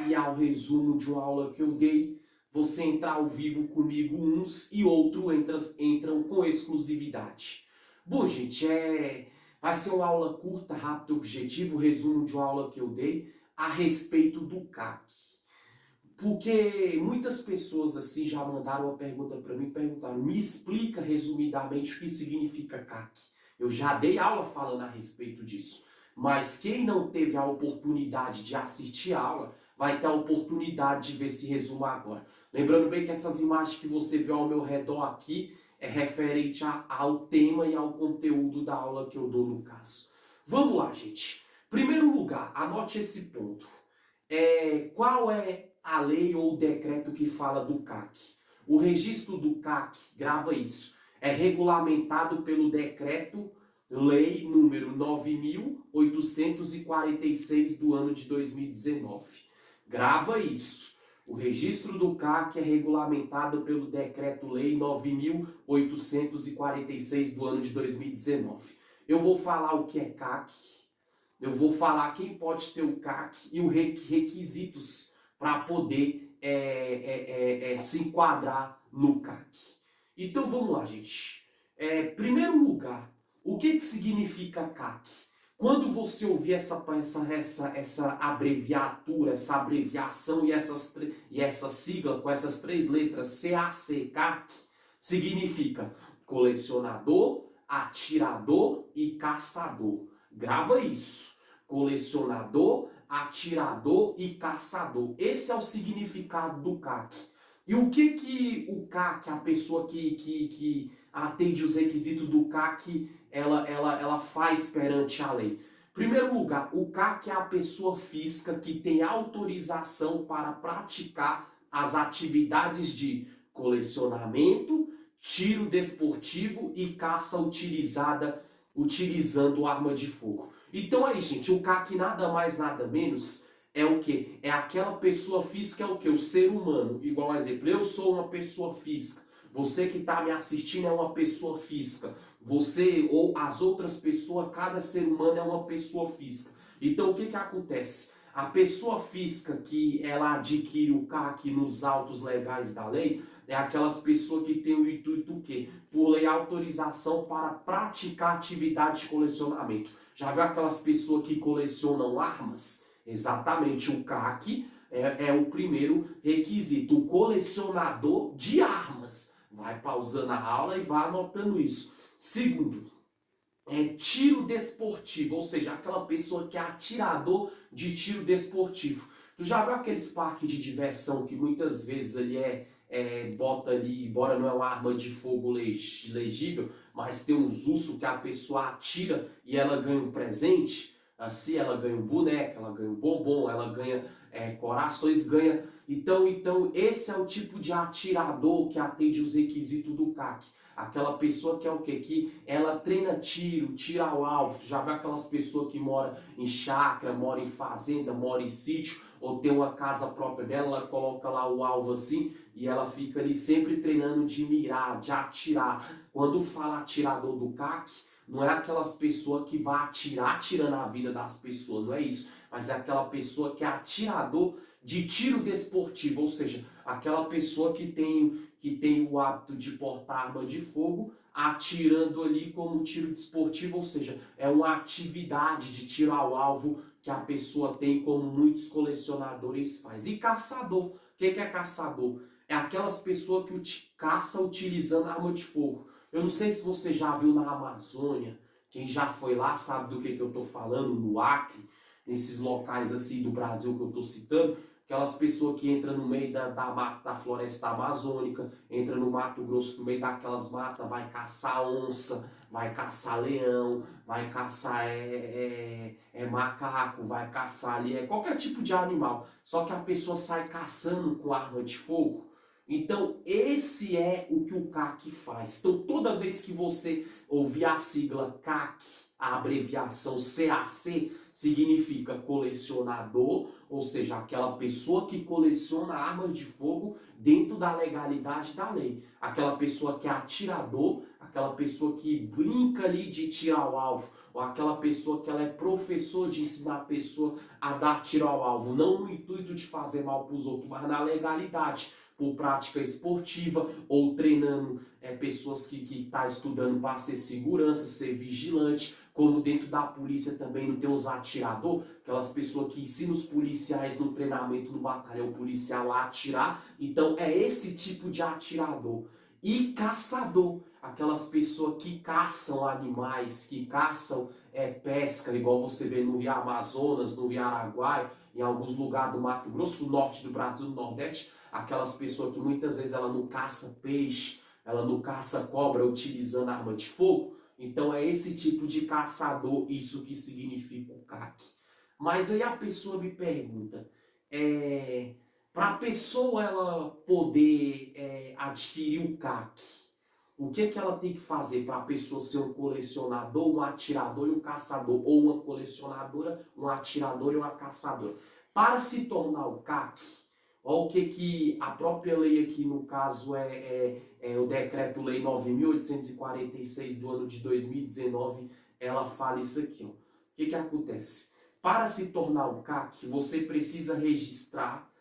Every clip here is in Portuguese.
e ao resumo de uma aula que eu dei. Você entrar ao vivo comigo, uns e outros entram com exclusividade. Bom, gente, vai ser uma aula curta, rápida e objetiva, o resumo de uma aula que eu dei a respeito do CAC. Porque muitas pessoas assim já mandaram uma pergunta para mim, perguntaram, me explica resumidamente o que significa CAC. Eu já dei aula falando a respeito disso, mas quem não teve a oportunidade de assistir a aula, vai ter a oportunidade de ver esse resumo agora. Lembrando bem que essas imagens que você vê ao meu redor aqui é referente ao tema e ao conteúdo da aula que eu dou no caso. Vamos lá, gente. Primeiro lugar, anote esse ponto. Qual é a lei ou o decreto que fala do CAC? O registro do CAC, grava isso, é regulamentado pelo decreto-lei número 9.846 do ano de 2019. Grava isso. O registro do CAC é regulamentado pelo decreto-lei 9.846 do ano de 2019. Eu vou falar o que é CAC. Eu vou falar quem pode ter o CAC e os requisitos para poder se enquadrar no CAC. Então vamos lá, gente. Primeiro lugar, o que significa CAC? Quando você ouvir essa abreviatura, essa abreviação e essa sigla com essas três letras CAC, CAC, significa colecionador, atirador e caçador. Grava isso. Colecionador, atirador e caçador. Esse é o significado do CAC. E o que o CAC, a pessoa que atende os requisitos do CAC, ela faz perante a lei? Em primeiro lugar, o CAC é a pessoa física que tem autorização para praticar as atividades de colecionamento, tiro desportivo e caça utilizando arma de fogo. Então aí, gente, o CAC nada mais, nada menos é o quê? É aquela pessoa física, é o quê? O ser humano. Igual, por exemplo, eu sou uma pessoa física. Você que está me assistindo é uma pessoa física. Você ou as outras pessoas, cada ser humano é uma pessoa física. Então o que acontece? A pessoa física que ela adquire o CAC nos autos legais da lei é aquelas pessoas que têm o intuito do quê? Por lei, autorização para praticar atividade de colecionamento. Já viu aquelas pessoas que colecionam armas? Exatamente, o CAC é o primeiro requisito, o colecionador de armas. Vai pausando a aula e vai anotando isso. Segundo, tiro desportivo, ou seja, aquela pessoa que é atirador de tiro desportivo. Tu já viu aqueles parques de diversão que muitas vezes ali bota ali, embora não é uma arma de fogo legível, mas tem uns ursos que a pessoa atira e ela ganha um presente? Assim, ela ganha um boneco, ela ganha um bombom, ela ganha corações, ganha... Então, esse é o tipo de atirador que atende os requisitos do CAC. Aquela pessoa que é o quê? Que ela treina tiro, tira ao alvo. Tu já viu aquelas pessoas que moram em chácara, moram em fazenda, moram em sítio, ou tem uma casa própria dela, ela coloca lá o alvo assim, e ela fica ali sempre treinando de mirar, de atirar. Quando fala atirador do CAC, não é aquelas pessoas que vai atirar tirando a vida das pessoas, não é isso. Mas é aquela pessoa que é atirador de tiro desportivo, ou seja, aquela pessoa que tem o hábito de portar arma de fogo, atirando ali como tiro desportivo, ou seja, é uma atividade de tiro ao alvo que a pessoa tem, como muitos colecionadores fazem. E caçador, o que é caçador? É aquelas pessoas que caçam utilizando arma de fogo. Eu não sei se você já viu na Amazônia, quem já foi lá sabe do que eu estou falando, no Acre, nesses locais assim do Brasil que eu estou citando, aquelas pessoas que entram no meio da floresta amazônica, entram no Mato Grosso, no meio daquelas matas, vai caçar onça, vai caçar leão, vai caçar macaco, vai caçar ali, qualquer tipo de animal. Só que a pessoa sai caçando com arma de fogo. Então, esse é o que o CAC faz. Então, toda vez que você ouvir a sigla CAC, A abreviação CAC significa colecionador, ou seja, aquela pessoa que coleciona armas de fogo dentro da legalidade da lei. Aquela pessoa que é atirador, aquela pessoa que brinca ali de tirar o alvo, ou aquela pessoa que ela é professor de ensinar a pessoa a dar tiro ao alvo, não no intuito de fazer mal para os outros, mas na legalidade, por prática esportiva ou treinando pessoas que estão estudando para ser segurança, ser vigilante, como dentro da polícia também não tem os atiradores, aquelas pessoas que ensinam os policiais no treinamento no batalhão policial a atirar. Então é esse tipo de atirador. E caçador, aquelas pessoas que caçam animais, que caçam pesca, igual você vê no Rio Amazonas, no Rio Araguaia, em alguns lugares do Mato Grosso, do norte do Brasil, do Nordeste, aquelas pessoas que muitas vezes ela não caça peixe, ela não caça cobra utilizando arma de fogo. Então é esse tipo de caçador, isso que significa o CAC. Mas aí a pessoa me pergunta, para a pessoa ela poder adquirir o CAC, o que ela tem que fazer para a pessoa ser um colecionador, um atirador e um caçador? Ou uma colecionadora, um atirador e uma caçadora? Para se tornar o CAC, olha o que a própria lei aqui, no caso, o Decreto-Lei 9.846 do ano de 2019, ela fala isso aqui. Ó. O que acontece? Para se tornar o CAC, você precisa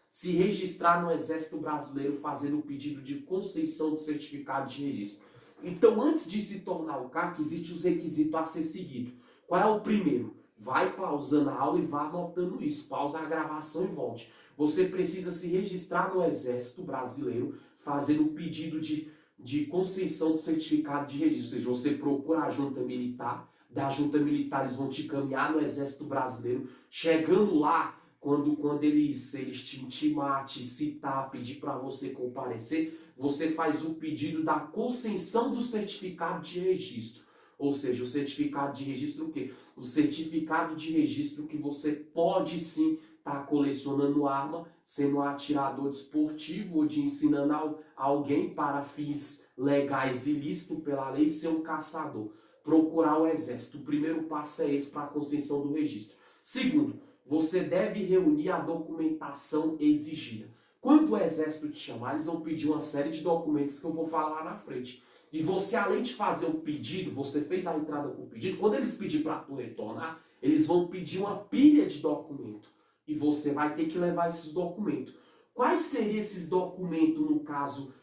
se registrar no Exército Brasileiro fazendo o pedido de concessão de certificado de registro. Então, antes de se tornar o CAC, existem os requisitos a ser seguido. Qual é o primeiro? Vai pausando a aula e vá anotando isso. Pausa a gravação e volte. Você precisa se registrar no Exército Brasileiro fazendo o pedido de concessão de certificado de registro. Ou seja, você procura a junta militar, da junta militar eles vão te encaminhar no Exército Brasileiro. Chegando lá, quando eles te intimar, te citar, pedir para você comparecer, você faz o pedido da concessão do certificado de registro. Ou seja, o certificado de registro o quê? O certificado de registro que você pode sim estar colecionando arma, sendo um atirador desportivo ou de ensinando alguém para fins legais ilícitos pela lei ser um caçador. Procurar o Exército. O primeiro passo é esse para a concessão do registro. Segundo, você deve reunir a documentação exigida. Quando o Exército te chamar, eles vão pedir uma série de documentos que eu vou falar lá na frente. E você, além de fazer o pedido, você fez a entrada com o pedido, quando eles pedirem para tu retornar, eles vão pedir uma pilha de documento. E você vai ter que levar esses documentos. Quais seriam esses documentos, no caso,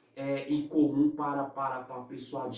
em comum para a pessoa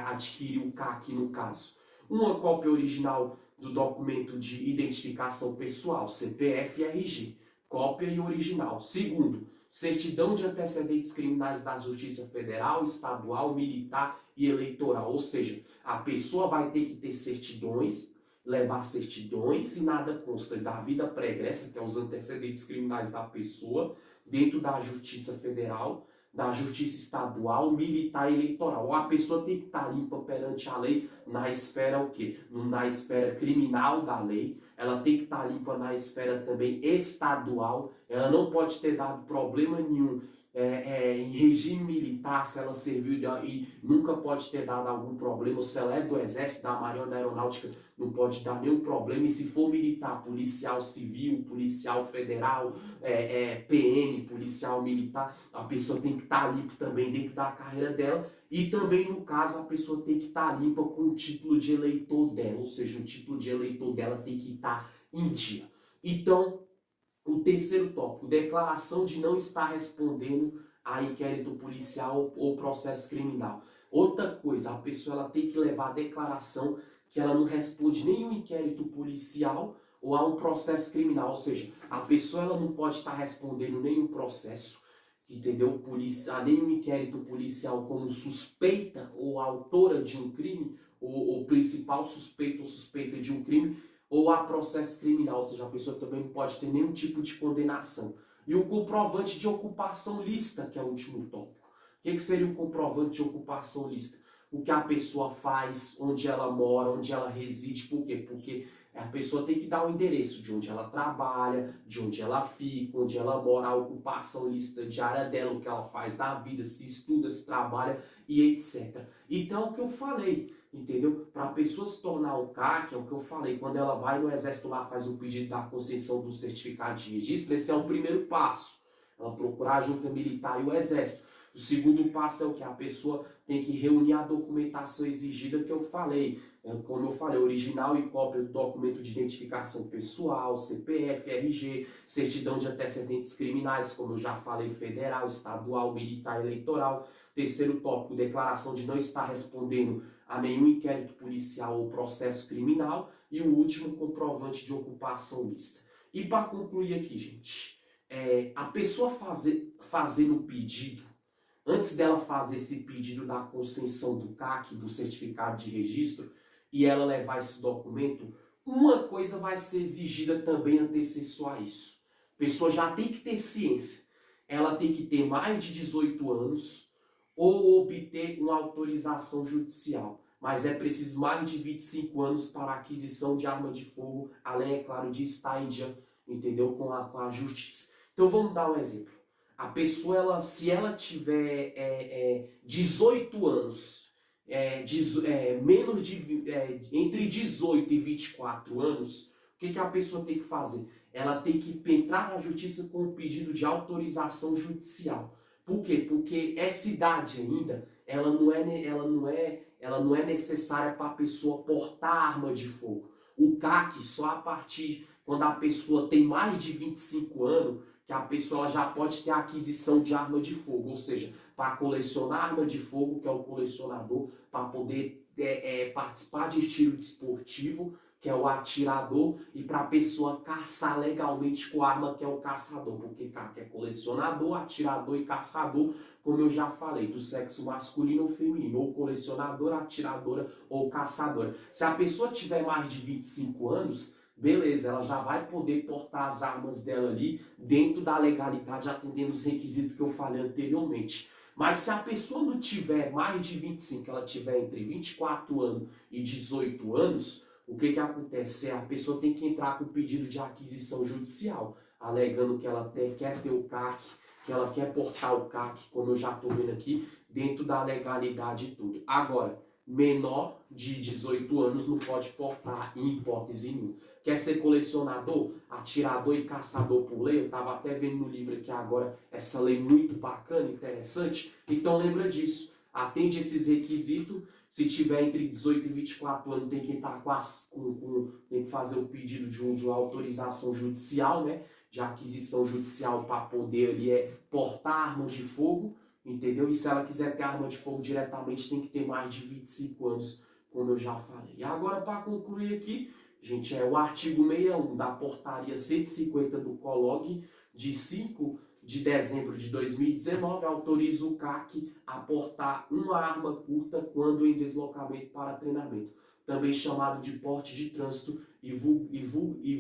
adquirir o CAC, no caso? Uma cópia original do documento de identificação pessoal, CPF e RG, cópia e original. Segundo, certidão de antecedentes criminais da Justiça Federal, Estadual, Militar e Eleitoral. Ou seja, a pessoa vai ter que ter certidões, levar certidões, se nada consta da vida pregressa, que é os antecedentes criminais da pessoa, dentro da Justiça Federal, da Justiça Estadual, Militar e Eleitoral. Ou a pessoa tem que estar limpa perante a lei na esfera o quê? Na esfera criminal da lei. Ela tem que estar limpa na esfera também estadual. Ela não pode ter dado problema nenhum em regime militar, se ela serviu e nunca pode ter dado algum problema. Ou se ela é do Exército, da Marinha ou da Aeronáutica, não pode dar nenhum problema. E se for militar, policial civil, policial federal, PM, policial militar, a pessoa tem que estar limpa também dentro da carreira dela. E também, no caso, a pessoa tem que estar limpa com o título de eleitor dela. Ou seja, o título de eleitor dela tem que estar em dia. Então, o terceiro tópico, declaração de não estar respondendo a inquérito policial ou processo criminal. Outra coisa, a pessoa ela tem que levar a declaração que ela não responde nenhum inquérito policial ou a um processo criminal. Ou seja, a pessoa ela não pode estar respondendo nenhum processo, entendeu? A nenhum inquérito policial como suspeita ou autora de um crime, ou principal suspeito ou suspeita de um crime, ou a processo criminal, ou seja, a pessoa também não pode ter nenhum tipo de condenação. E o comprovante de ocupação lícita, que é o último tópico. O que seria o comprovante de ocupação lícita? O que a pessoa faz, onde ela mora, onde ela reside. Por quê? Porque a pessoa tem que dar o endereço de onde ela trabalha, de onde ela fica, onde ela mora, a ocupação lícita diária dela, o que ela faz na vida, se estuda, se trabalha e etc. Então, é o que eu falei, entendeu? Para pessoa se tornar um CAC, é o que eu falei, quando ela vai no exército lá, faz o pedido da concessão do certificado de registro, esse é o primeiro passo. Ela procurar a junta militar e o exército. O segundo passo é o que? A pessoa tem que reunir a documentação exigida que eu falei. Como eu falei, original e cópia do documento de identificação pessoal, CPF, RG, certidão de antecedentes criminais, como eu já falei, federal, estadual, militar, eleitoral. Terceiro tópico, declaração de não estar respondendo a nenhum inquérito policial ou processo criminal. E o último, comprovante de ocupação mista. E para concluir aqui, gente, a pessoa fazendo o pedido, antes dela fazer esse pedido da concessão do CAC, do certificado de registro, e ela levar esse documento, uma coisa vai ser exigida também antecessor a isso. A pessoa já tem que ter ciência. Ela tem que ter mais de 18 anos ou obter uma autorização judicial. Mas é preciso mais de 25 anos para a aquisição de arma de fogo, além, é claro, de estar em dia, entendeu? Com a justiça. Então vamos dar um exemplo. A pessoa, se ela tiver 18 anos, entre 18 e 24 anos, o que a pessoa tem que fazer? Ela tem que entrar na justiça com um pedido de autorização judicial. Por quê? Porque essa idade ainda, ela não é necessária para a pessoa portar arma de fogo. O CAC, só a partir quando a pessoa tem mais de 25 anos, que a pessoa já pode ter a aquisição de arma de fogo, ou seja, para colecionar arma de fogo, que é o colecionador, para poder participar de tiro desportivo, que é o atirador, e para a pessoa caçar legalmente com arma, que é o caçador, porque é colecionador, atirador e caçador, como eu já falei, do sexo masculino ou feminino, ou colecionadora, atiradora ou caçadora. Se a pessoa tiver mais de 25 anos, beleza, ela já vai poder portar as armas dela ali dentro da legalidade, atendendo os requisitos que eu falei anteriormente. Mas se a pessoa não tiver mais de 25, ela tiver entre 24 anos e 18 anos, o que acontece? A pessoa tem que entrar com pedido de aquisição judicial, alegando que ela quer ter o CAC, que ela quer portar o CAC, como eu já estou vendo aqui, dentro da legalidade e tudo. Agora, menor de 18 anos não pode portar em hipótese nenhuma. Quer ser colecionador, atirador e caçador por lei? Eu estava até vendo no livro aqui agora essa lei muito bacana, interessante. Então lembra disso. Atende esses requisitos. Se tiver entre 18 e 24 anos, tem que entrar tem que fazer o pedido de uma autorização judicial, né? De aquisição judicial para poder ali, portar arma de fogo, entendeu? E se ela quiser ter arma de fogo diretamente, tem que ter mais de 25 anos, como eu já falei. E agora, para concluir aqui, gente, é o artigo 61 da portaria 150 do COLOG, de 5 de dezembro de 2019, autoriza o CAC a portar uma arma curta quando em deslocamento para treinamento, também chamado de porte de trânsito e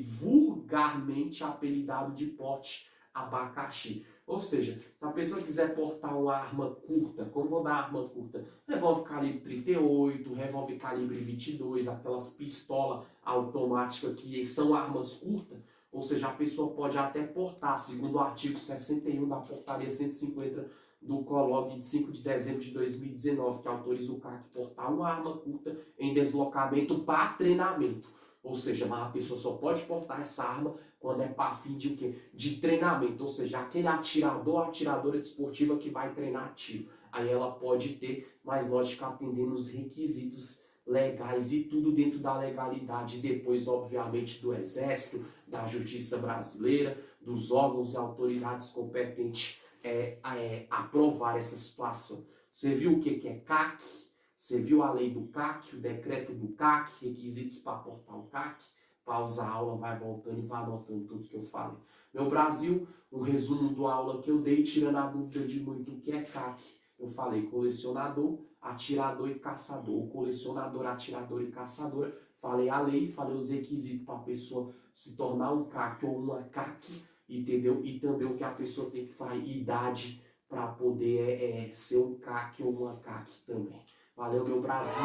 vulgarmente apelidado de porte abacaxi. Ou seja, se a pessoa quiser portar uma arma curta, como vou dar arma curta? Revólver calibre 38, revólver calibre 22, aquelas pistolas automáticas que são armas curtas, ou seja, a pessoa pode até portar, segundo o artigo 61 da portaria 150 do COLOG de 5 de dezembro de 2019, que autoriza o CAC portar uma arma curta em deslocamento para treinamento. Ou seja, mas a pessoa só pode portar essa arma quando é para fim de o quê? De treinamento, ou seja, aquele atirador, atiradora desportiva que vai treinar tiro. Aí ela pode ter, mas lógico, atendendo os requisitos legais e tudo dentro da legalidade, depois, obviamente, do Exército, da Justiça Brasileira, dos órgãos e autoridades competentes aprovar essa situação. Você viu o que é CAC? Você viu a lei do CAC, o decreto do CAC, requisitos para portar o CAC? Pausa a aula, vai voltando e vai anotando tudo que eu falei. Meu Brasil, um resumo da aula que eu dei, tirando a dúvida de muito o que é CAC. Eu falei colecionador, atirador e caçador. Colecionador, atirador e caçadora. Falei a lei, falei os requisitos para a pessoa se tornar um CAC ou uma CAC, entendeu? E também o que a pessoa tem que fazer, idade, para poder ser um CAC ou uma CAC também. Valeu, meu Brasil.